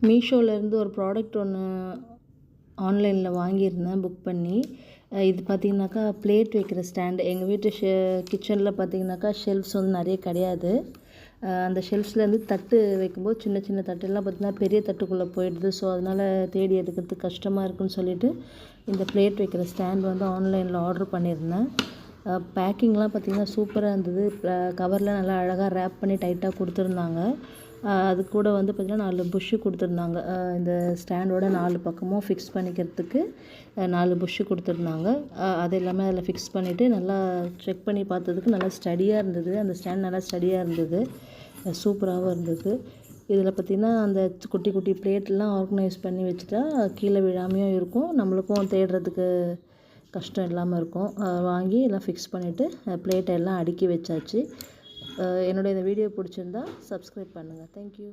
மீஷோலேருந்து ஒரு ப்ராடக்ட் ஒன்று ஆன்லைனில் வாங்கியிருந்தேன் புக் பண்ணி. இது பார்த்திங்கனாக்கா பிளேட் வைக்கிற ஸ்டாண்டு. எங்கள் வீட்டு கிச்சனில் பார்த்திங்கனாக்கா ஷெல்ஃப்ஸ் வந்து நிறைய கிடையாது. அந்த ஷெல்ஃப்ஸ்லேருந்து தட்டு வைக்கும்போது சின்ன சின்ன தட்டெல்லாம் பார்த்திங்கன்னா பெரிய தட்டுக்குள்ளே போயிடுது. ஸோ அதனால் தேடி எடுக்கிறதுக்கு கஷ்டமாக இருக்குதுன்னு சொல்லிவிட்டு இந்த பிளேட் வைக்கிற ஸ்டாண்ட் வந்து ஆன்லைனில் ஆர்டர் பண்ணியிருந்தேன். பேக்கிங்லாம் பார்த்திங்கன்னா சூப்பராக இருந்தது. கவரில் நல்லா அழகாக ரேப் பண்ணி டைட்டாக கொடுத்துருந்தாங்க. அது கூட வந்து பார்த்திங்கன்னா 4 புஷ்ஷு கொடுத்துருந்தாங்க. இந்த ஸ்டாண்டோட 4 பக்கமும் ஃபிக்ஸ் பண்ணிக்கிறதுக்கு 4 புஷ்ஷு கொடுத்துருந்தாங்க. அது எல்லாமே அதில் ஃபிக்ஸ் பண்ணிவிட்டு நல்லா செக் பண்ணி பார்த்ததுக்கு நல்லா ஸ்டடியாக இருந்தது. அந்த ஸ்டாண்ட் நல்லா ஸ்டடியாக இருந்தது, சூப்பராகவும் இருந்தது. இதில் பார்த்திங்கன்னா அந்த குட்டி குட்டி பிளேட்லாம் ஆர்கனைஸ் பண்ணி வச்சுட்டா கீழே விழாமையும் இருக்கும், நம்மளுக்கும் தேடுறதுக்கு கஷ்டம் இல்லாமல் இருக்கும். வாங்கி எல்லாம் ஃபிக்ஸ் பண்ணிவிட்டு பிளேட்டை எல்லாம் அடுக்கி வச்சாச்சு. என்னோட இந்த வீடியோ பிடிச்சிருந்தா சப்ஸ்கிரைப் பண்ணுங்கள். தேங்க்யூ.